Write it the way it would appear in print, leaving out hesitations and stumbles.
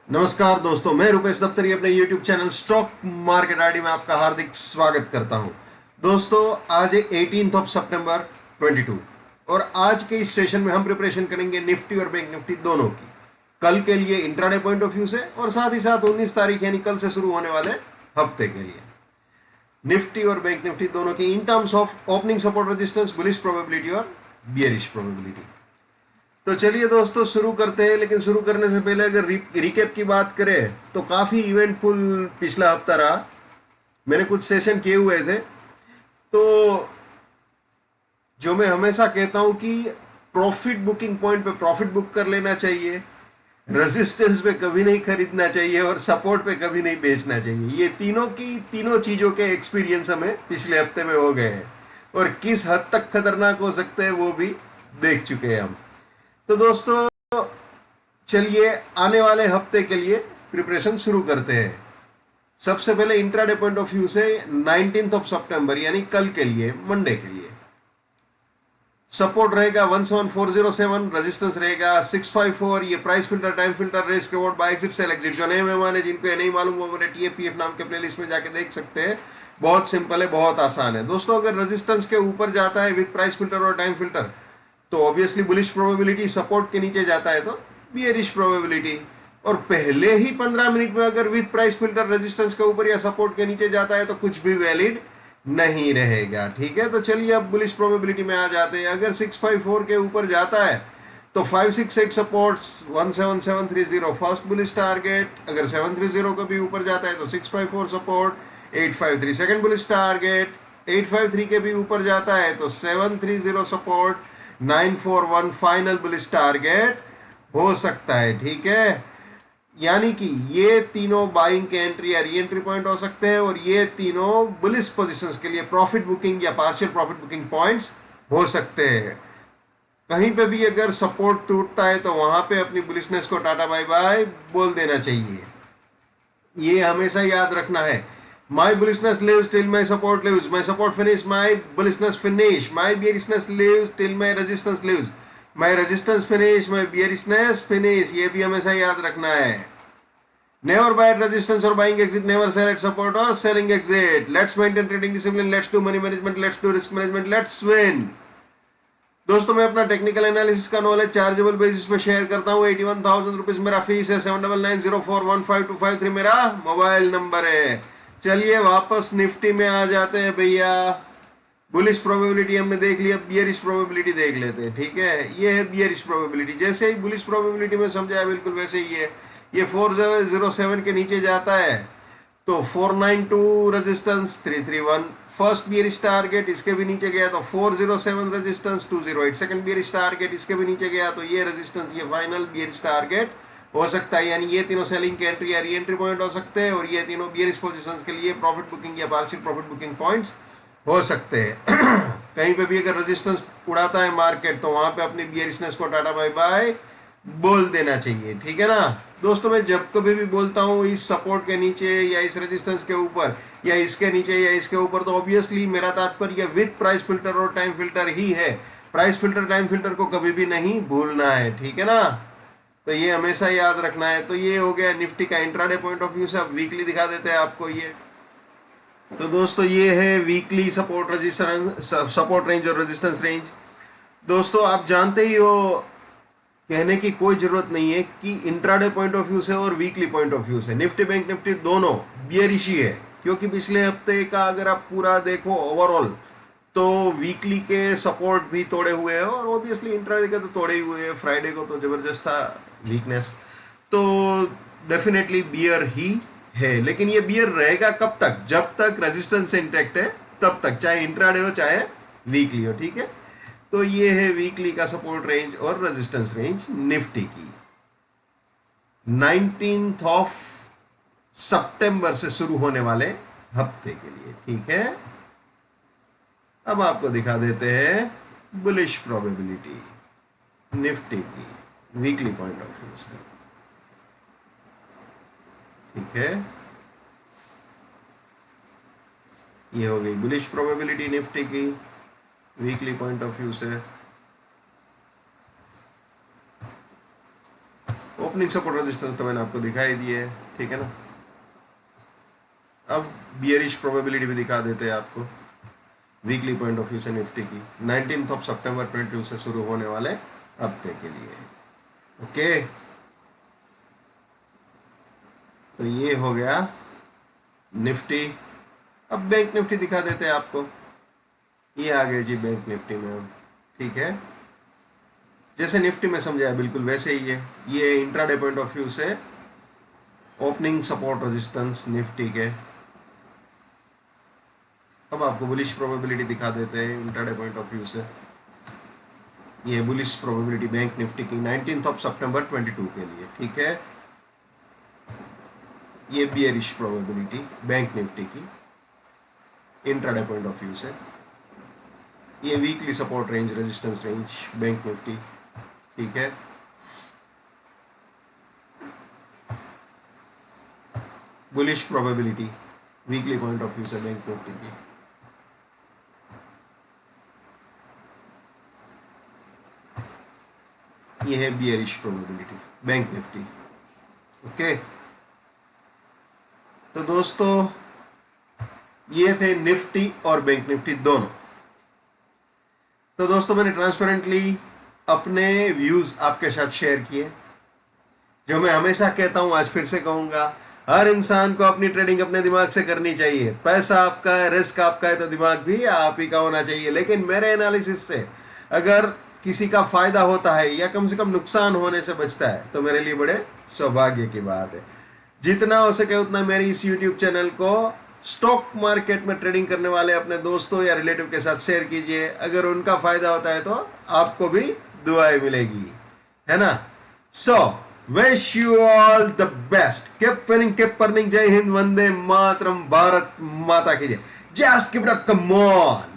नमस्कार दोस्तों, मैं रुपेश दफ्तरी अपने YouTube channel stock market ID में आपका हार्दिक स्वागत करता हूं। दोस्तों, आज है 18 सितंबर 22 और आज के इस सेशन में हम प्रिपरेशन करेंगे निफ्टी और बैंक निफ्टी दोनों की, कल के लिए इंट्राडे पॉइंट ऑफ व्यू से और साथ ही साथ 19 तारीख यानी कल से शुरू होने वाले हफ्ते के लिए निफ्टी और बैंक निफ्टी दोनों की in terms of opening support resistance, bullish probability और बियरिश प्रोबेबिलिटी। तो चलिए दोस्तों शुरू करते हैं, लेकिन शुरू करने से पहले अगर रिकेप की बात करें तो काफ़ी इवेंटफुल पिछला हफ्ता रहा। मैंने कुछ सेशन किए हुए थे, तो जो मैं हमेशा कहता हूं कि प्रॉफिट बुकिंग पॉइंट पे प्रॉफिट बुक कर लेना चाहिए, रेजिस्टेंस पे कभी नहीं खरीदना चाहिए और सपोर्ट पे कभी नहीं बेचना चाहिए। ये तीनों चीज़ों के एक्सपीरियंस हमें पिछले हफ्ते में हो गए हैं और किस हद तक खतरनाक हो सकते हैं वो भी देख चुके हैं हम। तो दोस्तों चलिए आने वाले हफ्ते के लिए प्रिपरेशन शुरू करते हैं। सबसे पहले इंट्राडे पॉइंट ऑफ व्यू से 19 सितंबर यानी कल के लिए, मंडे के लिए सपोर्ट रहेगा 17407, रेजिस्टेंस रहेगा 654। ये price filter, time filter, risk reward, buy exit, sell exit. जो नए मेहमान है जिनको ये नहीं मालूम वो मेरे टीएपीएफ नाम के प्लेलिस्ट में जाके देख सकते हैं। बहुत सिंपल है, बहुत आसान है दोस्तों। अगर रेजिस्टेंस के ऊपर जाता है विद प्राइस फिल्टर और टाइम फिल्टर तो ऑब्वियसली बुलिश प्रोबेबिलिटी, सपोर्ट के नीचे जाता है तो बियरिश प्रोबेबिलिटी। और पहले ही 15 मिनट में अगर विद प्राइस फिल्टर रेजिस्टेंस के ऊपर या सपोर्ट के नीचे जाता है तो कुछ भी वैलिड नहीं रहेगा। ठीक है, तो चलिए अब बुलिश प्रोबेबिलिटी में आ जाते हैं। अगर 654 के ऊपर जाता है तो 568 सपोर्ट्स, 17730 फर्स्ट बुलिश टारगेट। अगर 730 को भी ऊपर जाता है तो 654 सपोर्ट, 853 सेकंड बुलिश टारगेट। 853 के भी ऊपर जाता है तो 730 सपोर्ट, 941 फाइनल बुलिश टारगेट हो सकता है। ठीक है, यानी कि ये तीनों बाइंग के एंट्री या री एंट्री पॉइंट हो सकते हैं और ये तीनों बुलिश पोजीशंस के लिए प्रॉफिट बुकिंग या पार्शियल प्रॉफिट बुकिंग पॉइंट्स हो सकते हैं। कहीं पे भी अगर सपोर्ट टूटता है तो वहां पे अपनी बुलिशनेस को टाटा बाय बाय बोल देना चाहिए। ये हमेशा याद रखना है। My bullishness lives till my support lives. My support finish, my bullishness finish. My bearishness lives till my resistance lives. My resistance finish, my bearishness finish. ये भी हमेशा याद रखना है। Never buy at resistance or buying exit. Never sell at support or selling exit. Let's maintain trading discipline. Let's do money management. Let's do risk management. Let's win. दोस्तों मैं अपना technical analysis का नॉलेज चार्जेबल बेसिस पे share करता हूँ। 81,000 rupees मेरा fees है। 7990415253 मेरा मोबाइल नंबर है। चलिए वापस निफ्टी में आ जाते हैं भैया। बुलिश प्रोबेबिलिटी हमने देख लिया, बियरिश प्रोबेबिलिटी देख लेते हैं। ठीक है, ये है बियरिश प्रोबेबिलिटी। जैसे ही बुलिश प्रोबेबिलिटी में समझाया बिल्कुल वैसे ही है। ये 4007 के नीचे जाता है तो 492 रेजिस्टेंस, 331 फर्स्ट बियरिश टारगेट। इसके भी नीचे गया तो 407 रेजिस्टेंस, 208 सेकंड बियरिश टारगेट। इसके भी नीचे गया तो ये रेजिस्टेंस, ये फाइनल बियरिश टारगेट हो सकता है। यानी ये तीनों सेलिंग के एंट्री या री एंट्री पॉइंट हो सकते हैं और ये तीनों बियरिश पोजीशंस के लिए प्रॉफिट बुकिंग या पार्शियल प्रॉफिट बुकिंग पॉइंट्स हो सकते हैं। कहीं पे भी अगर रेजिस्टेंस उड़ाता है मार्केट तो वहां पे अपनी बियरिशनेस को टाटा बाय बाय बोल देना चाहिए। ठीक है ना दोस्तों, मैं जब कभी भी बोलता हूँ इस सपोर्ट के नीचे या इस रेजिस्टेंस के ऊपर या इसके नीचे या इसके ऊपर, तो ऑब्वियसली मेरा तात्पर्य विद प्राइस फिल्टर और टाइम फिल्टर ही है। प्राइस फिल्टर, टाइम फिल्टर को कभी भी नहीं भूलना है। ठीक है ना, तो ये हमेशा याद रखना है। तो ये हो गया निफ्टी का इंट्राडे पॉइंट ऑफ व्यू से। अब वीकली दिखा देते हैं आपको ये। तो दोस्तों ये है weekly support resistance, support range और रेजिस्टेंस रेंज। दोस्तों आप जानते ही हो, कहने की कोई जरूरत नहीं है कि इंट्राडे पॉइंट ऑफ व्यू से और वीकली पॉइंट ऑफ व्यू से निफ्टी बैंक निफ्टी दोनों बियरिश ही है। क्योंकि पिछले हफ्ते का अगर आप पूरा देखो ओवरऑल तो वीकली के सपोर्ट भी तोड़े हुए हैं और ऑब्वियसली इंट्राडे के तो तोड़े ही हुए हैं। फ्राइडे को तो जबरदस्त था वीकनेस, तो डेफिनेटली बियर ही है। लेकिन ये बियर रहेगा कब तक? जब तक रेजिस्टेंस इंटैक्ट है तब तक, चाहे इंट्राडे हो चाहे वीकली हो। ठीक है, तो ये है वीकली का सपोर्ट रेंज और रेजिस्टेंस रेंज निफ्टी की 19 सितंबर से शुरू होने वाले हफ्ते के लिए। ठीक है, अब आपको दिखा देते हैं बुलिश प्रोबेबिलिटी निफ्टी की वीकली पॉइंट ऑफ व्यू से। ठीक है, ये हो गई बुलिश प्रोबेबिलिटी निफ्टी की वीकली पॉइंट ऑफ व्यू से। ओपनिंग सपोर्ट रेजिस्टेंस तो मैंने आपको दिखाई दिए है, ठीक है ना। अब बियरिश प्रोबेबिलिटी भी दिखा देते हैं आपको वीकली पॉइंट ऑफ व्यू से निफ्टी की 19 सितंबर 22 से शुरू होने वाले हफ्ते के लिए। ओके, तो ये हो गया निफ्टी। अब बैंक निफ्टी दिखा देते हैं आपको। ये आ गए जी बैंक निफ्टी में हम, ठीक है। जैसे निफ्टी में समझाया बिल्कुल वैसे ही है। ये इंट्राडे पॉइंट ऑफ व्यू से ओपनिंग सपोर्ट रेजिस्टेंस निफ्टी के। अब आपको बुलिश प्रोबेबिलिटी दिखा देते हैं इंट्राडे पॉइंट ऑफ व्यू से। ये बुलिश प्रोबेबिलिटी बैंक निफ्टी की 19 सितंबर 22 के लिए, ठीक है। ये बियरिश प्रोबेबिलिटी बैंक निफ्टी की इंट्राडे पॉइंट ऑफ व्यू से। ये weekly support range resistance range bank Nifty, ठीक है। Bullish probability weekly point of view से बैंक निफ्टी की। ये है bearish probability bank Nifty. Okay, तो दोस्तों ये थे निफ्टी और बैंक निफ्टी दोनों। तो दोस्तों मैंने ट्रांसपेरेंटली अपने व्यूज आपके साथ शेयर किए। जो मैं हमेशा कहता हूं, आज फिर से कहूंगा, हर इंसान को अपनी ट्रेडिंग अपने दिमाग से करनी चाहिए। पैसा आपका है, रिस्क आपका है, तो दिमाग भी आप ही का होना चाहिए। लेकिन मेरे एनालिसिस से अगर किसी का फायदा होता है या कम से कम नुकसान होने से बचता है तो मेरे लिए बड़े सौभाग्य की बात है। जितना हो सके उतना मेरी इस यूट्यूब चैनल को स्टॉक मार्केट में ट्रेडिंग करने वाले अपने दोस्तों या रिलेटिव के साथ शेयर कीजिए। अगर उनका फायदा होता है तो आपको भी दुआएं मिलेगी, है ना। So wish you all the best. Keep winning, keep earning. जय हिंद, वंदे मातरम, भारत माता की जय। Just keep it up, come on.